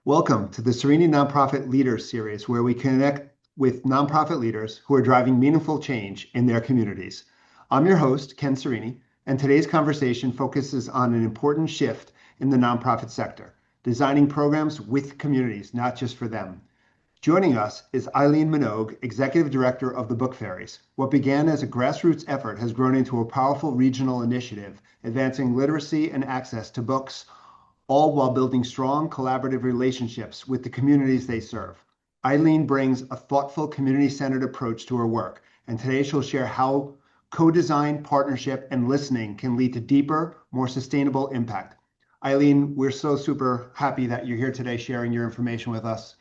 Welcome to the Cerini Nonprofit Leaders Series, where we connect with nonprofit leaders who are driving meaningful change in their communities. I'm your host, Ken Cerini, and today's conversation focuses on an important shift in the nonprofit sector, designing programs with communities, not just for them. Joining us is Eileen Minogue, Executive Director of the Book Fairies. What began as a grassroots effort has grown into a powerful regional initiative, advancing literacy and access to books, all while building strong collaborative relationships with the communities they serve. Eileen brings a thoughtful, community-centered approach to her work, and today she'll share how co-design, partnership, and listening can lead to deeper, more sustainable impact. Eileen, we're so super happy that you're here today sharing your information with us.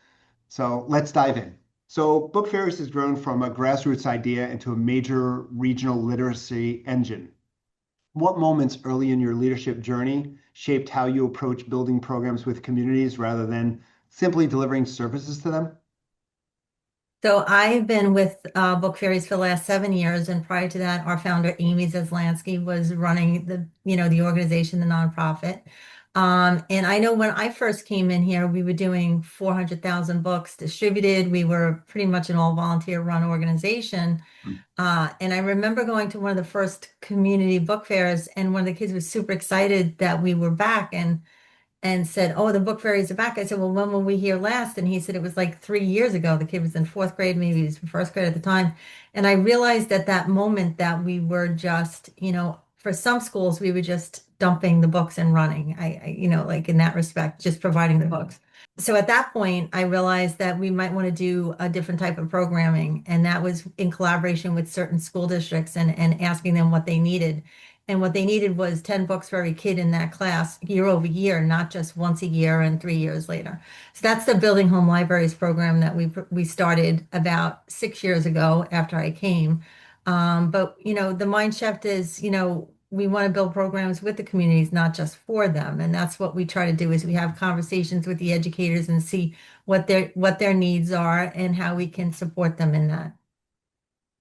So let's dive in. So Book Fairies has grown from a grassroots idea into a major regional literacy engine. What moments early in your leadership journey shaped how you approach building programs with communities rather than simply delivering services to them? So I've been with Book Fairies for the last 7 years, and prior to that, our founder Amy Zaslansky was running the organization, the nonprofit. And I know when I first came in here, we were doing 400,000 books distributed. We were pretty much an all volunteer run organization. And I remember going to one of the first community book fairs, and one of the kids was super excited that we were back and said, "Oh, the book fairies are back." I said, "Well, when were we here last?" And he said it was like 3 years ago. The kid was in fourth grade, maybe he was in first grade at the time. And I realized at that moment that we were just, for some schools, we were just dumping the books and running. Like in that respect, just providing the books. So at that point, I realized that we might want to do a different type of programming. And that was in collaboration with certain school districts and asking them what they needed. And what they needed was 10 books for every kid in that class year over year, not just once a year and 3 years later. So that's the Building Home Libraries program that we started about 6 years ago after I came. But the mind shift is, we want to build programs with the communities, not just for them. And that's what we try to do is we have conversations with the educators and see what their needs are and how we can support them in that.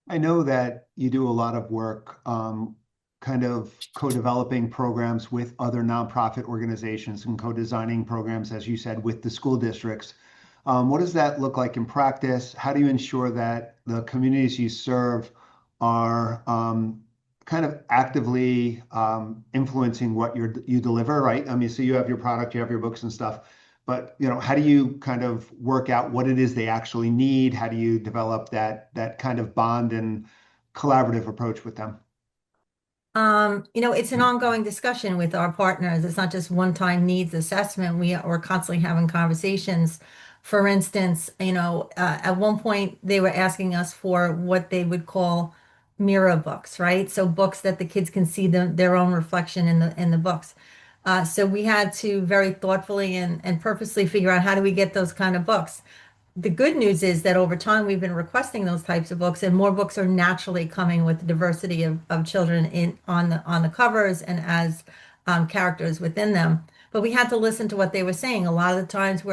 I know that you do a lot of work kind of co-developing programs with other nonprofit organizations and co-designing programs, as you said, with the school districts. What does that look like in practice? How do you ensure that the communities you serve are kind of actively influencing what you deliver, right? I mean, so you have your product, you have your books and stuff, but how do you kind of work out what it is they actually need? How do you develop that kind of bond and collaborative approach with them? It's an ongoing discussion with our partners. It's not just one-time needs assessment. We're constantly having conversations. For instance, at one point they were asking us for what they would call mirror books, right? So books that the kids can see their own reflection in the books. So we had to very thoughtfully and purposely figure out how do we get those kind of books. The good news is that over time we've been requesting those types of books, and more books are naturally coming with the diversity of children on the covers and as characters within them. But we had to listen to what they were saying. A lot of the times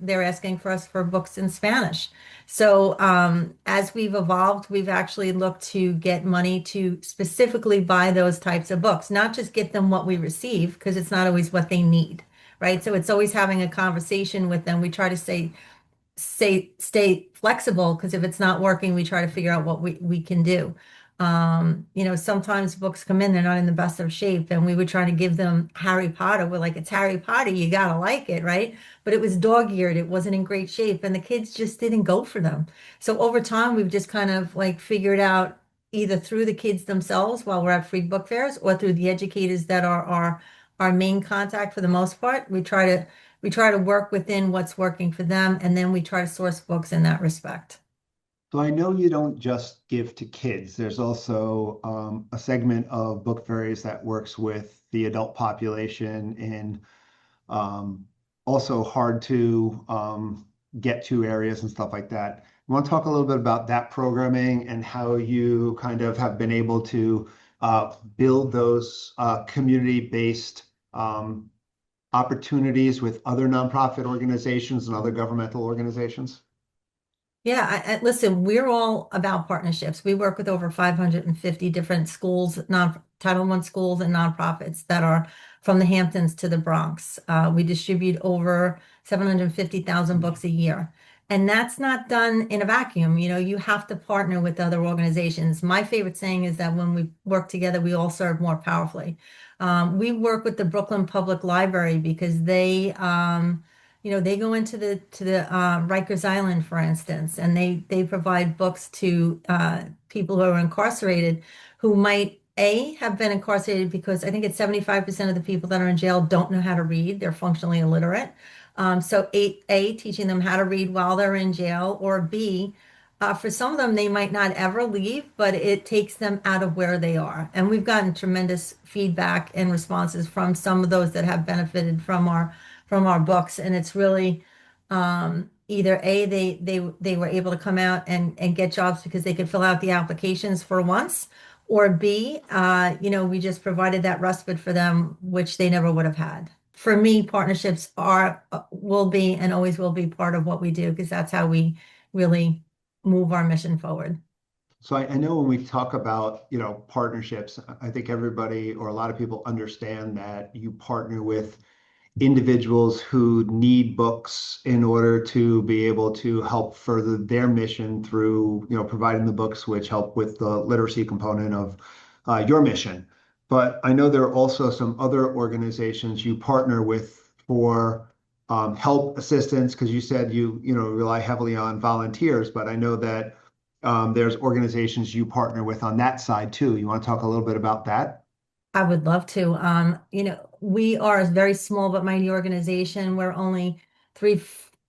they're asking for us for books in Spanish. So as we've evolved, we've actually looked to get money to specifically buy those types of books, not just get them what we receive, because it's not always what they need, right? So it's always having a conversation with them. We try to stay flexible, because if it's not working, we try to figure out what we can do. Sometimes books come in, they're not in the best of shape, and we would try to give them Harry Potter. We're like, it's Harry Potter, you gotta like it, right? But it was dog-eared, it wasn't in great shape, and the kids just didn't go for them. So over time, we've just kind of like figured out either through the kids themselves while we're at free book fairs or through the educators that are our main contact for the most part. We try to work within what's working for them, and then we try to source books in that respect. So I know you don't just give to kids. There's also a segment of Book Fairies that works with the adult population in also hard to get to areas and stuff like that. You want to talk a little bit about that programming and how you kind of have been able to build those community-based opportunities with other nonprofit organizations and other governmental organizations? Yeah, listen, we're all about partnerships. We work with over 550 different schools, non Title I schools and nonprofits that are from the Hamptons to the Bronx. We distribute over 750,000 books a year. And that's not done in a vacuum. You know, you have to partner with other organizations. My favorite saying is that when we work together, we all serve more powerfully. We work with the Brooklyn Public Library because they go into the Rikers Island, for instance, and they provide books to people who are incarcerated who might have been incarcerated because I think it's 75% of the people that are in jail don't know how to read. They're functionally illiterate. So teaching them how to read while they're in jail, or B, for some of them, they might not ever leave, but it takes them out of where they are. And we've gotten tremendous feedback and responses from some of those that have benefited from our books, and it's really either they were able to come out and get jobs because they could fill out the applications for once, or B, we just provided that respite for them, which they never would have had. For me, partnerships will be and always will be part of what we do because that's how we really move our mission forward. So I know when we talk about, partnerships, I think everybody or a lot of people understand that you partner with individuals who need books in order to be able to help further their mission through, providing the books which help with the literacy component of your mission. But I know there are also some other organizations you partner with for help assistance, because you said you rely heavily on volunteers, but I know that there's organizations you partner with on that side too. You want to talk a little bit about that? I would love to. We are a very small but mighty organization. We're only three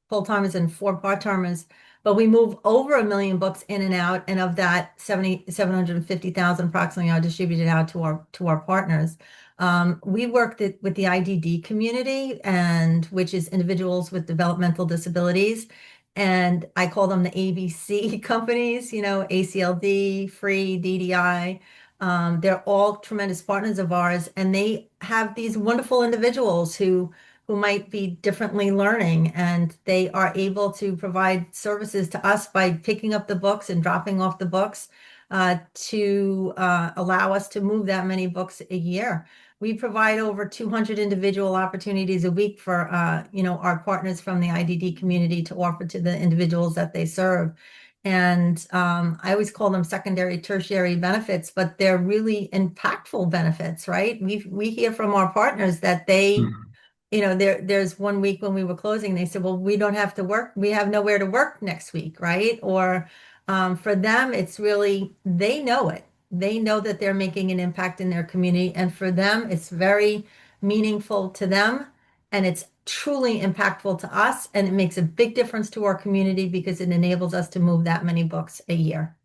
full-timers and four part-timers, but we move over 1 million books in and out, and of that, 750,000 approximately are distributed out to our partners. We work with the IDD community, and which is individuals with developmental disabilities. And I call them the ABC companies, ACLD, Free, DDI. They're all tremendous partners of ours, and they have these wonderful individuals who might be differently learning, and they are able to provide services to us by picking up the books and dropping off the books to allow us to move that many books a year. We provide over 200 individual opportunities a week for our partners from the IDD community to offer to the individuals that they serve. And I always call them secondary, tertiary benefits, but they're really impactful benefits, right? We hear from our partners that there's one week when we were closing, they said, well, we don't have to work. We have nowhere to work next week, right? Or for them, it's really, they know it. They know that they're making an impact in their community. And for them, it's very meaningful to them. And it's truly impactful to us. And it makes a big difference to our community because it enables us to move that many books a year.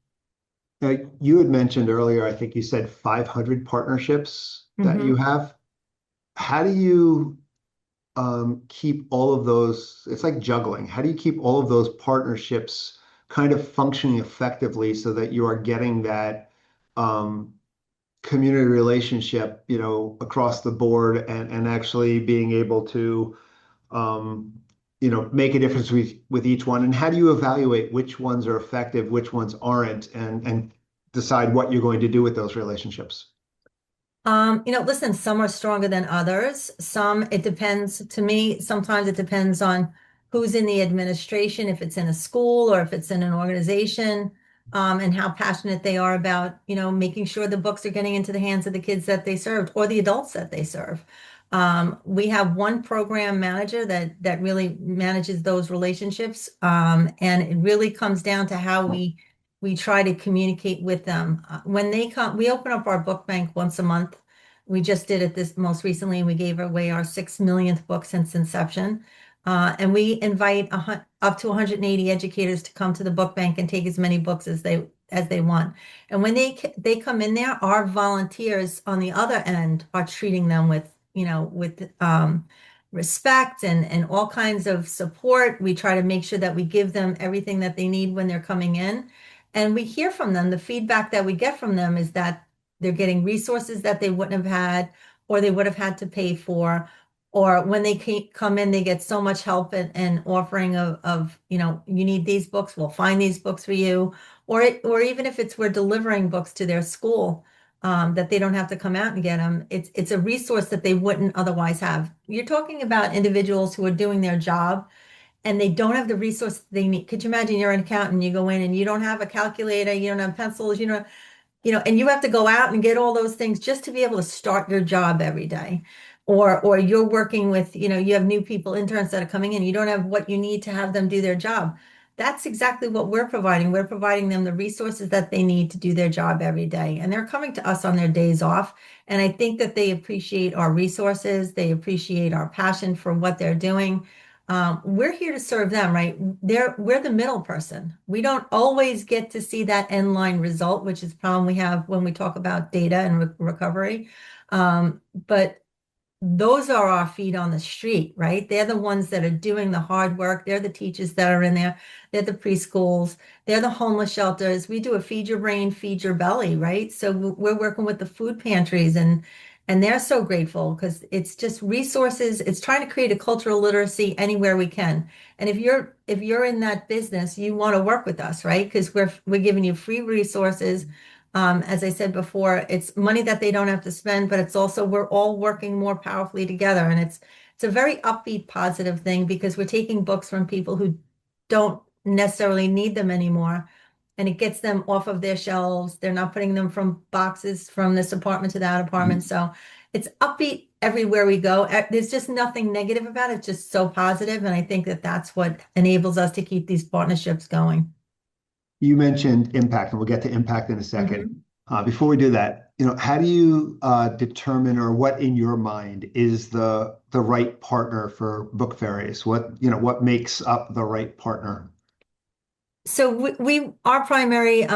Now, you had mentioned earlier, I think you said 500 partnerships that you Mhm. have. How do you keep all of those? It's like juggling. How do you keep all of those partnerships kind of functioning effectively so that you are getting that um, community relationship, across the board and actually being able to, um, make a difference with each one? And how do you evaluate which ones are effective, which ones aren't, and decide what you're going to do with those relationships? Listen, some are stronger than others. Some, it depends. To me, sometimes it depends on who's in the administration, if it's in a school or if it's in an organization, and how passionate they are about, making sure the books are getting into the hands of the kids that they served or the adults that they serve. We have one program manager that really manages those relationships, and it really comes down to how we try to communicate with them. When they come, we open up our book bank once a month. We just did it this most recently, and we gave away our 6 millionth book since inception. And we invite up to 180 educators to come to the book bank and take as many books as they want. And when they come in there, our volunteers on the other end are treating them with respect and all kinds of support. We try to make sure that we give them everything that they need when they're coming in. And we hear from them. The feedback that we get from them is that they're getting resources that they wouldn't have had or they would have had to pay for, or when they come in, they get so much help and offering of, you need these books, we'll find these books for you. Or even if it's we're delivering books to their school, that they don't have to come out and get them. It's a resource that they wouldn't otherwise have. You're talking about individuals who are doing their job and they don't have the resources they need. Could you imagine you're an accountant, you go in and you don't have a calculator, you don't have pencils, and you have to go out and get all those things just to be able to start your job every day. Or you're working with, you have new people, interns that are coming in, you don't have what you need to have them do their job. That's exactly what we're providing. We're providing them the resources that they need to do their job every day. And they're coming to us on their days off. And I think that they appreciate our resources. They appreciate our passion for what they're doing. We're here to serve them, right? We're the middle person. We don't always get to see that end line result, which is a problem we have when we talk about data and recovery. But those are our feet on the street, right? They're the ones that are doing the hard work. They're the teachers that are in there. They're the preschools. They're the homeless shelters. We do a feed your brain, feed your belly, right? So we're working with the food pantries and they're so grateful because it's just resources. It's trying to create a cultural literacy anywhere we can. And if you're in that business, you want to work with us, right? Because we're giving you free resources. As I said before, it's money that they don't have to spend, but it's also we're all working more powerfully together. And it's a very upbeat, positive thing because we're taking books from people who don't necessarily need them anymore. And it gets them off of their shelves. They're not putting them from boxes from this apartment to that apartment. So it's upbeat everywhere we go. There's just nothing negative about it, just so positive. And I think that that's what enables us to keep these partnerships going. You mentioned impact, and we'll get to impact in a second. Mhm. Before we do that, how do you determine, or what in your mind is the right partner for book fairies? What makes up the right partner? So our primary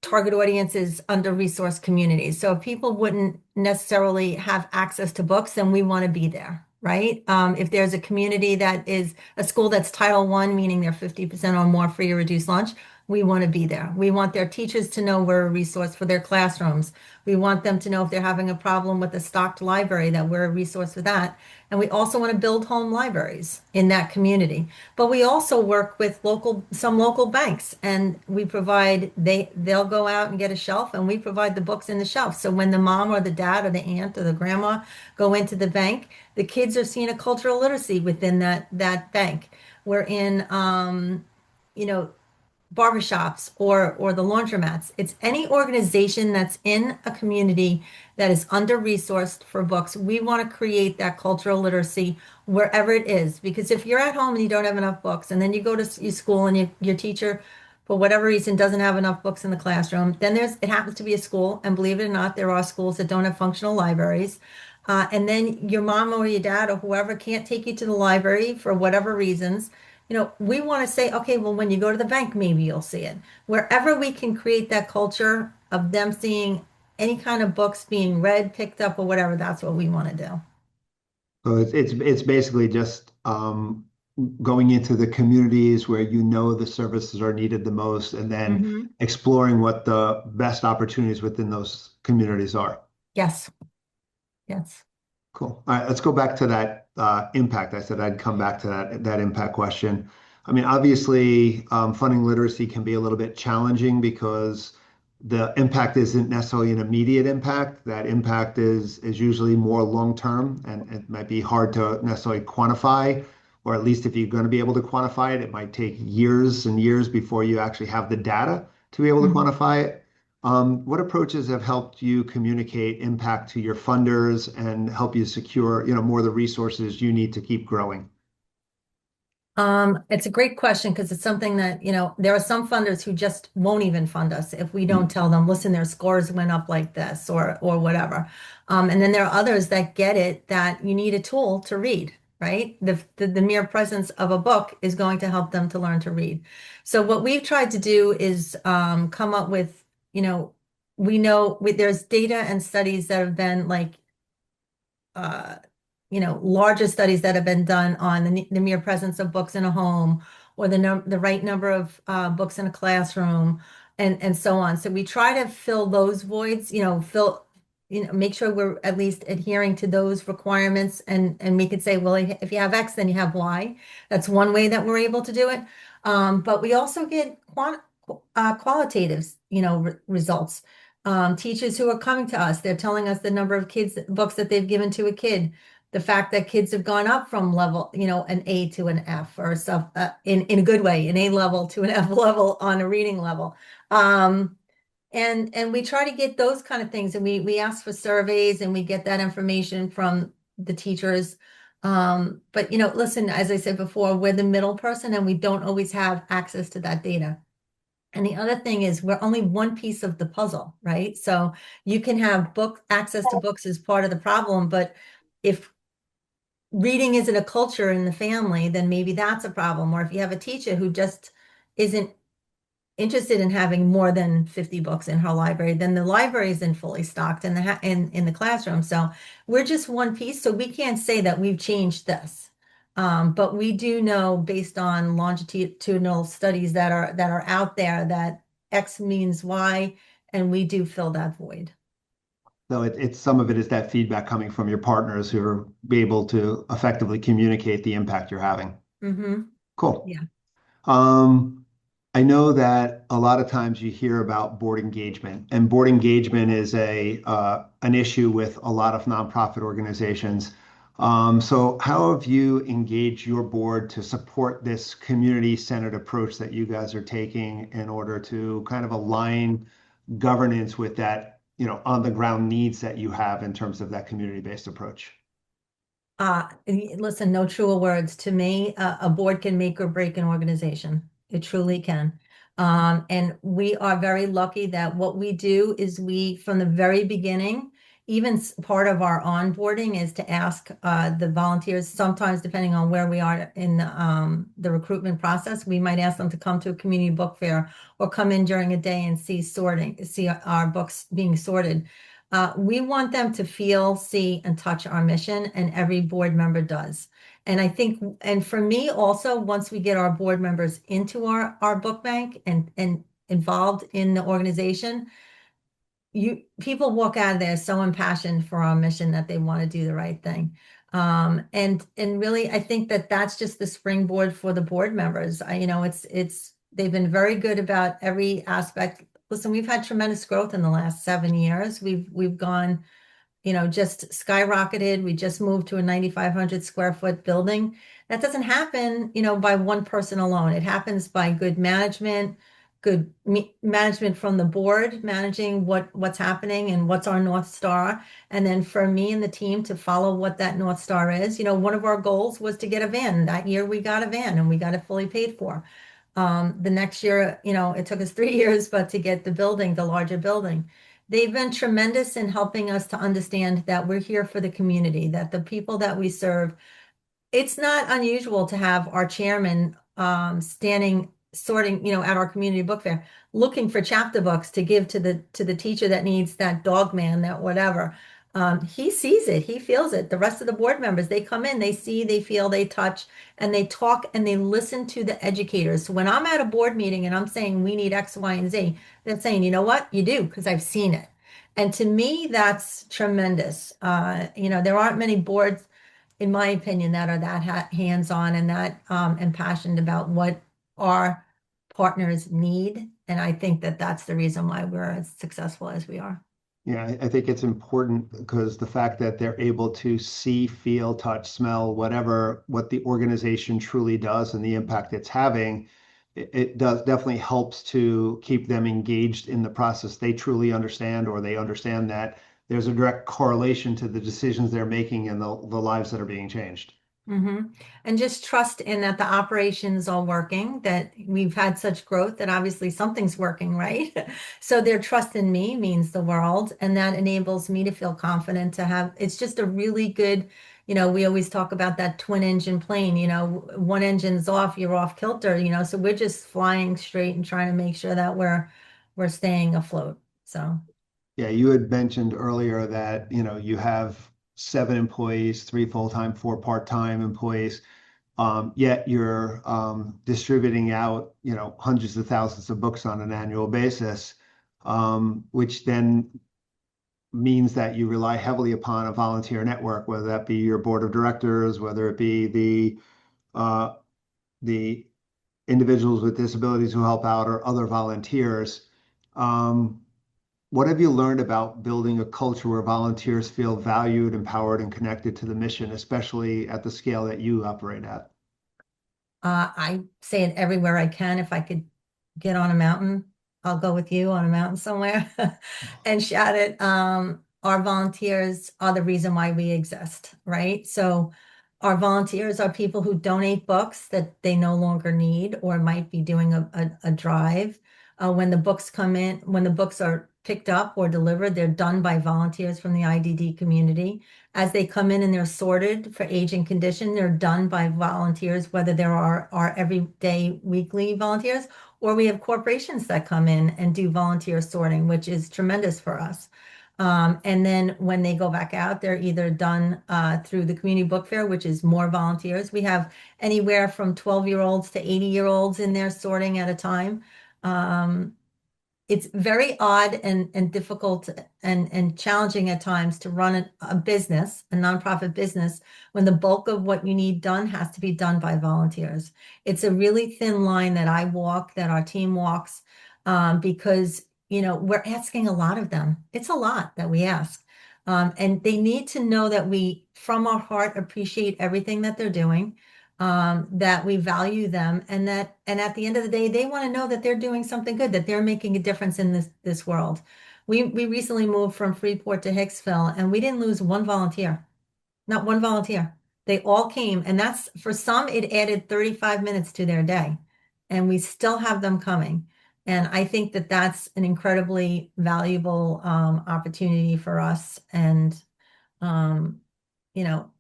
target audience is under-resourced communities. So if people wouldn't necessarily have access to books, then we want to be there, right? If there's a community that is a school that's Title I, meaning they're 50% or more free or reduced lunch, we want to be there. We want their teachers to know we're a resource for their classrooms. We want them to know if they're having a problem with a stocked library, that we're a resource for that. And we also want to build home libraries in that community. But we also work with some local banks, and we provide they'll go out and get a shelf, and we provide the books in the shelf. So when the mom or the dad or the aunt or the grandma go into the bank, the kids are seeing a cultural literacy within that bank. We're in you know barbershops or the laundromats. It's any organization that's in a community that is under-resourced for books. We want to create that cultural literacy wherever it is. Because if you're at home and you don't have enough books, and then you go to your school and your teacher, for whatever reason, doesn't have enough books in the classroom, then it happens to be a school. And believe it or not, there are schools that don't have functional libraries. And then your mom or your dad or whoever can't take you to the library for whatever reasons. We want to say, okay, well, when you go to the bank, maybe you'll see it. Wherever we can create that culture of them seeing any kind of books being read, picked up, or whatever, that's what we want to do. So it's basically just going into the communities where the services are needed the most, and then Hmm. exploring what the best opportunities within those communities are. Yes, yes. Cool. All right, let's go back to that impact. I said I'd come back to that impact question. I mean, obviously, funding literacy can be a little bit challenging because the impact isn't necessarily an immediate impact. That impact is usually more long term, and it might be hard to necessarily quantify, or at least if you're going to be able to quantify it, it might take years and years before you actually have the data to be able to Mhm. quantify it. What approaches have helped you communicate impact to your funders and help you secure, more of the resources you need to keep growing? It's a great question because it's something that, there are some funders who just won't even fund us if we don't Mm. tell them, listen, their scores went up like this or whatever. And then there are others that get it that you need a tool to read, right? The mere presence of a book is going to help them to learn to read. So what we've tried to do is come up with, we know there's data and studies that have been like uh, larger studies that have been done on the mere presence of books in a home or the right number of books in a classroom and so on. So we try to fill those voids, make sure we're at least adhering to those requirements, and we could say, well, if you have X, then you have Y. That's one way that we're able to do it. But we also get qualitatives, results. Teachers who are coming to us, they're telling us the number of books that they've given to a kid, the fact that kids have gone up from level, an A to an F or stuff, in a good way, an A level to an F level on a reading level. And we try to get those kind of things, and we ask for surveys, and we get that information from the teachers. But listen, as I said before, we're the middle person, and we don't always have access to that data. And the other thing is we're only one piece of the puzzle, right? So you can have access to books as part of the problem, but if reading isn't a culture in the family, then maybe that's a problem. Or if you have a teacher who just isn't interested in having more than 50 books in her library, then the library isn't fully stocked in the classroom. So we're just one piece. So we can't say that we've changed this. But we do know, based on longitudinal studies that are out there, that X means Y, and we do fill that void. So it's some of it is that feedback coming from your partners who are be able to effectively communicate the impact you're having. Mm-hmm. Cool. Yeah. Um, I know that a lot of times you hear about board engagement, and board engagement is an issue with a lot of nonprofit organizations. So how have you engaged your board to support this community-centered approach that you guys are taking in order to kind of align governance with that, on the ground needs that you have in terms of that community-based approach? Listen, no truer words. To me, a board can make or break an organization. It truly can. And we are very lucky that what we do is from the very beginning, even part of our onboarding is to ask the volunteers, sometimes depending on where we are in the recruitment process, we might ask them to come to a community book fair or come in during a day and see our books being sorted. We want them to feel, see, and touch our mission, and every board member does. And I think, and for me also, once we get our board members into our book bank and involved in the organization, people walk out of there so impassioned for our mission that they want to do the right thing. And really, I think that that's just the springboard for the board members. They've been very good about every aspect. Listen, we've had tremendous growth in the last 7 years. We've gone, just skyrocketed. We just moved to a 9,500 square foot building. That doesn't happen, by one person alone. It happens by good management, management from the board, managing what's happening and what's our North Star. And then for me and the team to follow what that North Star is. One of our goals was to get a van. That year we got a van and we got it fully paid for. The next year, it took us 3 years, but to get the larger building. They've been tremendous in helping us to understand that we're here for the community, that the people that we serve, it's not unusual to have our chairman standing sorting, at our community book fair, looking for chapter books to give to the teacher that needs that dog man, that whatever. He sees it, he feels it. The rest of the board members, they come in, they see, they feel, they touch, and they talk and they listen to the educators. So when I'm at a board meeting and I'm saying we need X, Y, and Z, they're saying, you know what, you do, because I've seen it. And to me, that's tremendous. There aren't many boards, in my opinion, that are that hands-on and that impassioned about what our partners need. And I think that that's the reason why we're as successful as we are. Yeah, I think it's important because the fact that they're able to see, feel, touch, smell, whatever, what the organization truly does and the impact it's having, it does definitely helps to keep them engaged in the process. They truly understand, or they understand that there's a direct correlation to the decisions they're making and the lives that are being changed. Mm-hmm. And just trust in that the operations are working, that we've had such growth that obviously something's working, right? So their trust in me means the world, and that enables me to feel confident to have, it's just a really good, we always talk about that twin engine plane, one engine's off, you're off kilter, so we're just flying straight and trying to make sure that we're staying afloat. So. Yeah, you had mentioned earlier that, you have 7 employees, 3 full-time, 4 part-time employees. Yet you're distributing out, hundreds of thousands of books on an annual basis, which then means that you rely heavily upon a volunteer network, whether that be your board of directors, whether it be the individuals with disabilities who help out or other volunteers. Um, what have you learned about building a culture where volunteers feel valued, empowered, and connected to the mission, especially at the scale that you operate at? I say it everywhere I can. If I could get on a mountain, I'll go with you on a mountain somewhere and shout it. Our volunteers are the reason why we exist, right? So our volunteers are people who donate books that they no longer need or might be doing a drive. When the books come in, when the books are picked up or delivered, they're done by volunteers from the IDD community. As they come in and they're sorted for age and condition, they're done by volunteers, whether there are our everyday weekly volunteers, or we have corporations that come in and do volunteer sorting, which is tremendous for us. And then when they go back out, they're either done through the community book fair, which is more volunteers. We have anywhere from 12-year-olds to 80-year-olds in there sorting at a time. It's very odd and difficult and challenging at times to run a business, a nonprofit business, when the bulk of what you need done has to be done by volunteers. It's a really thin line that I walk, that our team walks, because we're asking a lot of them. It's a lot that we ask. And they need to know that we, from our heart, appreciate everything that they're doing, that we value them, and at the end of the day, they want to know that they're doing something good, that they're making a difference in this world. We recently moved from Freeport to Hicksville, and we didn't lose one volunteer, not one volunteer. They all came, and that's for some, it added 35 minutes to their day, and we still have them coming. And I think that that's an incredibly valuable opportunity for us. And um, you know,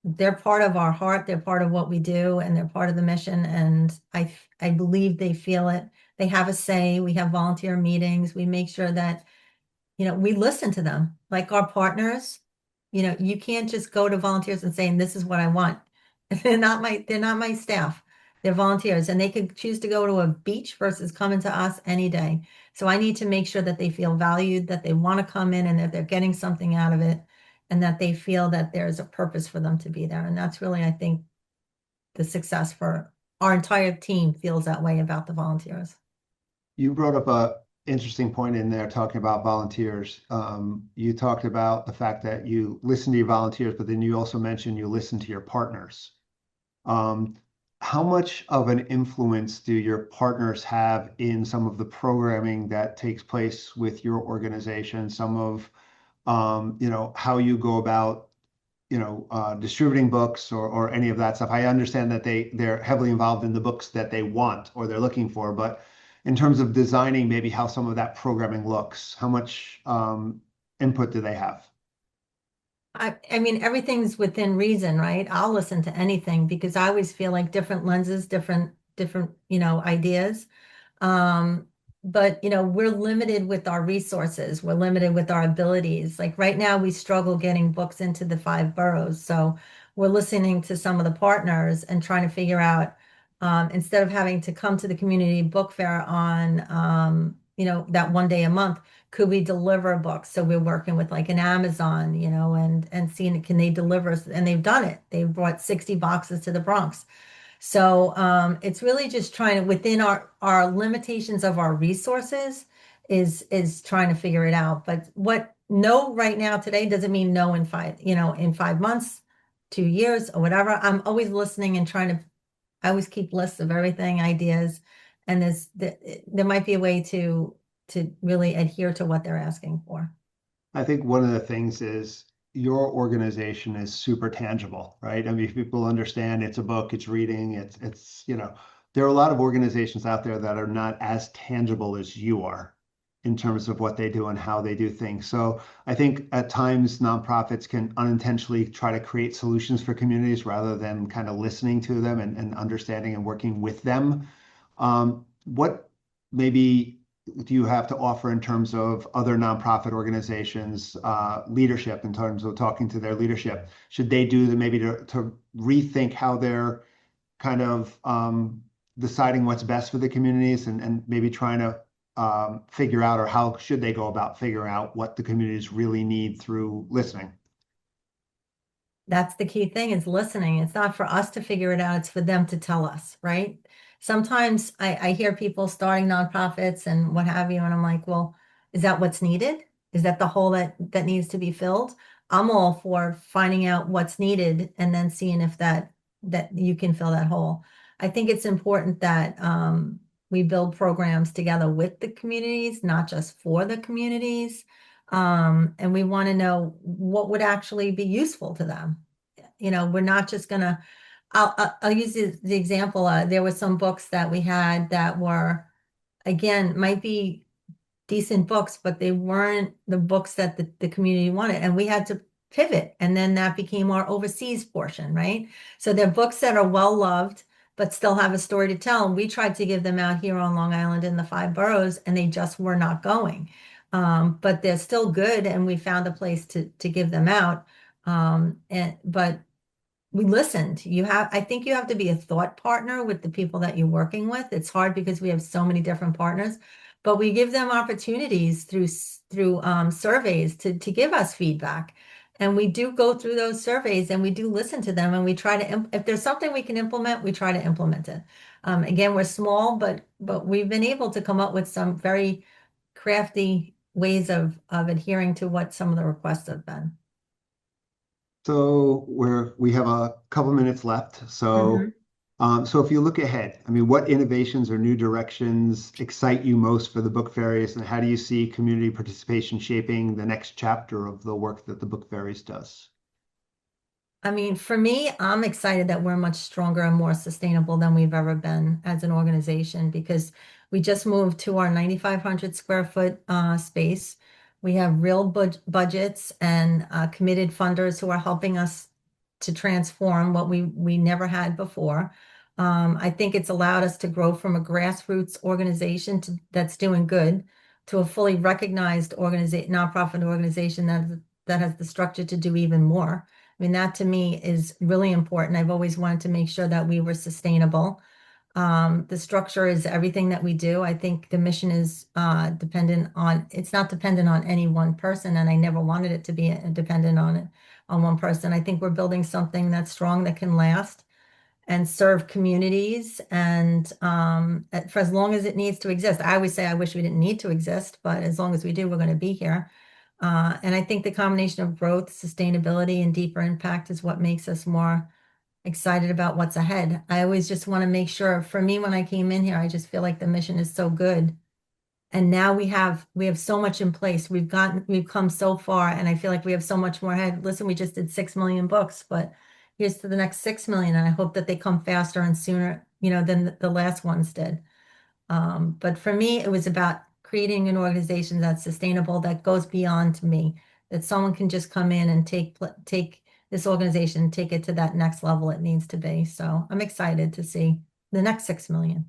they're part of our heart, they're part of what we do, and they're part of the mission. And I believe they feel it. They have a say. We have volunteer meetings. We make sure that, we listen to them. Like our partners, you can't just go to volunteers and saying, this is what I want. They're not my staff. They're volunteers, and they could choose to go to a beach versus coming to us any day. So I need to make sure that they feel valued, that they want to come in, and that they're getting something out of it, and that they feel that there's a purpose for them to be there. And that's really, I think, the success for our entire team feels that way about the volunteers. You brought up a interesting point in there talking about volunteers. You talked about the fact that you listen to your volunteers, but then you also mentioned you listen to your partners. Um, how much of an influence do your partners have in some of the programming that takes place with your organization? Some of, how you go about, distributing books or any of that stuff. I understand that they're heavily involved in the books that they want or they're looking for, but in terms of designing maybe how some of that programming looks, how much input do they have? I mean, everything's within reason, right? I'll listen to anything because I always feel like different lenses, different, ideas. Um, but we're limited with our resources. We're limited with our abilities. Like right now, we struggle getting books into the 5 boroughs. So we're listening to some of the partners and trying to figure out, instead of having to come to the community book fair on, that one day a month, could we deliver books? So we're working with like an Amazon, and seeing can they deliver us? And they've done it. They've brought 60 boxes to the Bronx. So it's really just trying to, within our limitations of our resources, is trying to figure it out. But what no right now today doesn't mean no in in 5 months, 2 years, or whatever. I'm always listening and trying to. I always keep lists of everything, ideas, and there might be a way to really adhere to what they're asking for. I think one of the things is your organization is super tangible, right? I mean, if people understand it's a book, it's reading, there are a lot of organizations out there that are not as tangible as you are in terms of what they do and how they do things. So I think at times nonprofits can unintentionally try to create solutions for communities rather than kind of listening to them and understanding and working with them. What maybe do you have to offer in terms of other nonprofit organizations, leadership, in terms of talking to their leadership? Should they do the maybe to rethink how they're kind of deciding what's best for the communities and maybe trying to figure out, or how should they go about figuring out what the communities really need through listening? That's the key thing, is listening. It's not for us to figure it out, it's for them to tell us, right? Sometimes I hear people starting nonprofits and what have you, and I'm like, well, is that what's needed? Is that the hole that needs to be filled? I'm all for finding out what's needed and then seeing if that you can fill that hole. I think it's important that we build programs together with the communities, not just for the communities. And we want to know what would actually be useful to them. We're not just gonna, I'll use the example, there were some books that we had that were, again, might be decent books, but they weren't the books that the community wanted. And we had to pivot. And then that became our overseas portion, right? So they're books that are well loved, but still have a story to tell. And we tried to give them out here on Long Island in the 5 boroughs, and they just were not going. But they're still good, and we found a place to give them out. But we listened. I think you have to be a thought partner with the people that you're working with. It's hard because we have so many different partners, but we give them opportunities through surveys to give us feedback. And we do go through those surveys and we do listen to them, and we try to, if there's something we can implement, we try to implement it. Again, we're small, but we've been able to come up with some very crafty ways of adhering to what some of the requests have been. So we have a couple minutes left. Mm-hmm. So if you look ahead, I mean, what innovations or new directions excite you most for the Book Fairies, and how do you see community participation shaping the next chapter of the work that the Book Fairies does? I mean, for me, I'm excited that we're much stronger and more sustainable than we've ever been as an organization, because we just moved to our 9,500 square foot space. We have real budgets and committed funders who are helping us to transform what we never had before. I think it's allowed us to grow from a grassroots organization that's doing good to a fully recognized nonprofit organization that has the structure to do even more. I mean, that to me is really important. I've always wanted to make sure that we were sustainable. The structure is everything that we do. I think the mission is it's not dependent on any one person, and I never wanted it to be dependent on one person. I think we're building something that's strong, that can last and serve communities, and for as long as it needs to exist. I always say I wish we didn't need to exist, but as long as we do, we're going to be here. And I think the combination of growth, sustainability, and deeper impact is what makes us more excited about what's ahead. I always just want to make sure, for me, when I came in here, I just feel like the mission is so good. And now we have so much in place. We've come so far, and I feel like we have so much more ahead. Listen, we just did 6 million books, but here's to the next 6 million. And I hope that they come faster and sooner, than the last ones did. But for me, it was about creating an organization that's sustainable, that goes beyond me, that someone can just come in and take this organization, take it to that next level it needs to be. So I'm excited to see the next 6 million.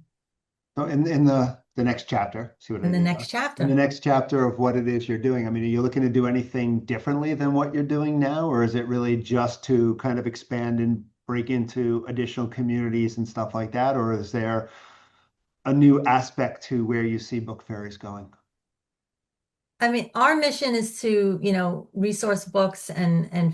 So in the next chapter, see what I In the did next there? chapter. In the next chapter of what it is you're doing. I mean, are you looking to do anything differently than what you're doing now, or is it really just to kind of expand and break into additional communities and stuff like that? Or is there a new aspect to where you see Book Fairies going? I mean, our mission is to, resource books and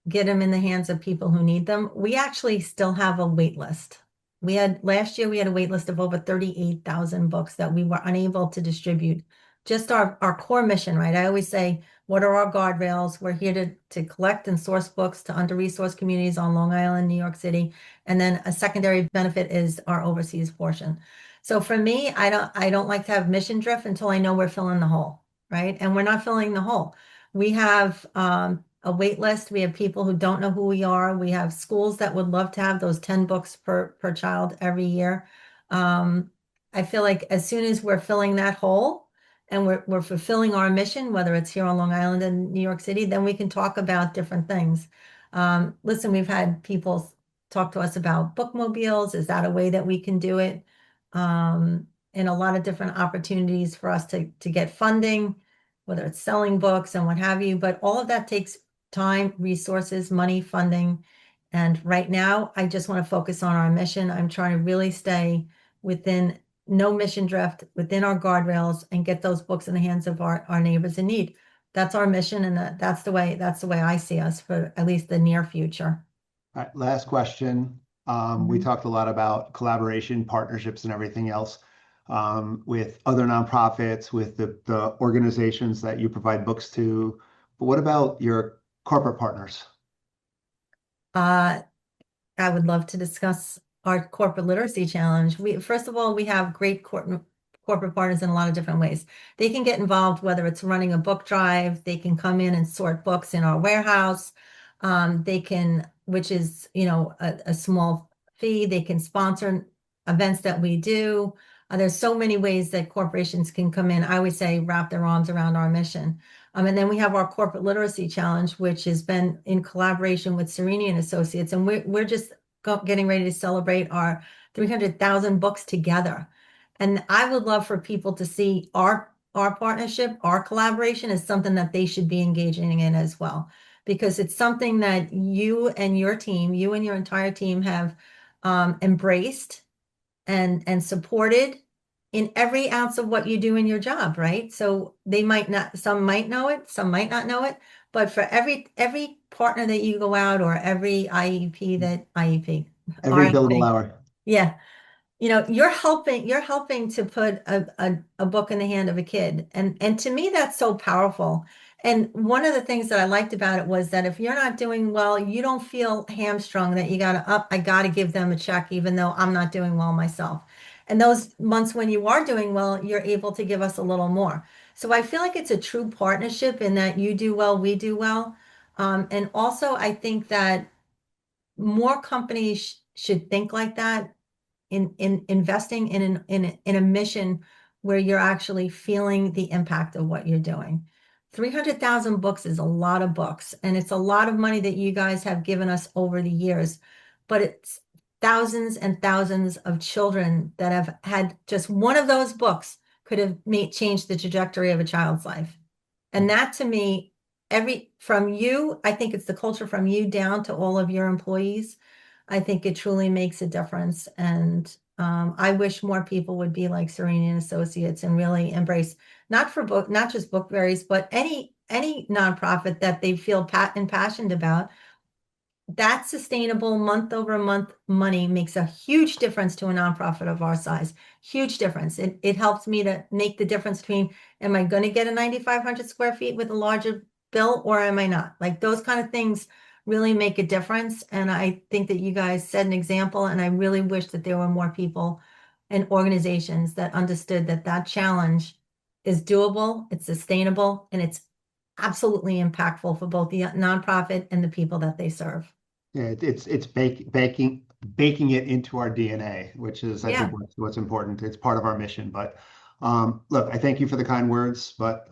get them in the hands of people who need them. We actually still have a wait list. Last year we had a wait list of over 38,000 books that we were unable to distribute. Just our core mission, right? I always say, what are our guardrails? We're here to collect and source books to under-resourced communities on Long Island, New York City. And then a secondary benefit is our overseas portion. So for me, I don't like to have mission drift until I know we're filling the hole, right? And we're not filling the hole. We have a wait list. We have people who don't know who we are. We have schools that would love to have those 10 books per child every year. I feel like as soon as we're filling that hole and we're fulfilling our mission, whether it's here on Long Island and New York City, then we can talk about different things. Listen, we've had people talk to us about bookmobiles. Is that a way that we can do it? And a lot of different opportunities for us to get funding, whether it's selling books and what have you. But all of that takes time, resources, money, funding. And right now, I just want to focus on our mission. I'm trying to really stay within no mission drift, within our guardrails, and get those books in the hands of our neighbors in need. That's our mission, and that's the way I see us for at least the near future. All right, last question. We talked a lot about collaboration, partnerships, and everything else with other nonprofits, with the organizations that you provide books to. But what about your corporate partners? Uh, I would love to discuss our corporate literacy challenge. First of all, we have great corporate partners in a lot of different ways. They can get involved, whether it's running a book drive, they can come in and sort books in our warehouse. They can, which is, a small fee. They can sponsor events that we do. There's so many ways that corporations can come in. I always say wrap their arms around our mission. And then we have our corporate literacy challenge, which has been in collaboration with Cerini and Associates, and we're just getting ready to celebrate our 300,000 books together. And I would love for people to see our partnership, our collaboration is something that they should be engaging in as well, because it's something that you and your team, you and your entire team have embraced and supported in every ounce of what you do in your job, right? So some might know it, some might not know it, but for every partner that you go out, or every Every billable hour. yeah, you're helping to put a book in the hand of a kid. And to me, that's so powerful. And one of the things that I liked about it was that if you're not doing well, you don't feel hamstrung that I gotta give them a check, even though I'm not doing well myself. And those months when you are doing well, you're able to give us a little more. So I feel like it's a true partnership in that you do well, we do well. And also I think that more companies should think like that, in investing in a mission where you're actually feeling the impact of what you're doing. 300,000 books is a lot of books, and it's a lot of money that you guys have given us over the years, but it's thousands and thousands of children that have had just one of those books could have changed the trajectory of a child's life. And that, to me, from you, I think it's the culture from you down to all of your employees. I think it truly makes a difference. And I wish more people would be like Cerini and Associates and really embrace, not just Book Fairies, but any nonprofit that they feel passionate about. That sustainable month-over-month money makes a huge difference to a nonprofit of our size. Huge difference. It helps me to make the difference between, am I going to get a 9,500 square feet with a larger bill, or am I not? Like, those kind of things really make a difference. And I think that you guys set an example, and I really wish that there were more people and organizations that understood that that challenge is doable, it's sustainable, and it's absolutely impactful for both the nonprofit and the people that they serve. Yeah, it's baking it into our DNA, which is, I think, what's important. It's part of our mission. But look, I thank you for the kind words, but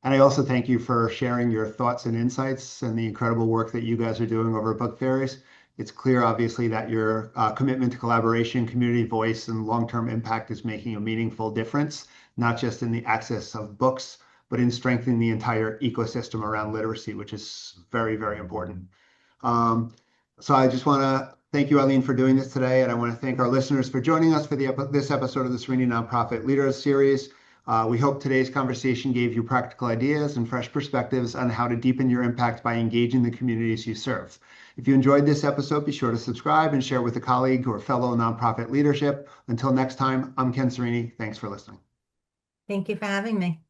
and I also thank you for sharing your thoughts and insights and the incredible work that you guys are doing over at Book Fairies. It's clear, obviously, that your commitment to collaboration, community voice, and long-term impact is making a meaningful difference, not just in the access of books, but in strengthening the entire ecosystem around literacy, which is very, very important. So I just want to thank you, Eileen, for doing this today, and I want to thank our listeners for joining us for this episode of the Cerini Nonprofit Leaders Series. We hope today's conversation gave you practical ideas and fresh perspectives on how to deepen your impact by engaging the communities you serve. If you enjoyed this episode, be sure to subscribe and share with a colleague or fellow nonprofit leadership. Until next time, I'm Ken Cerini. Thanks for listening. Thank you for having me.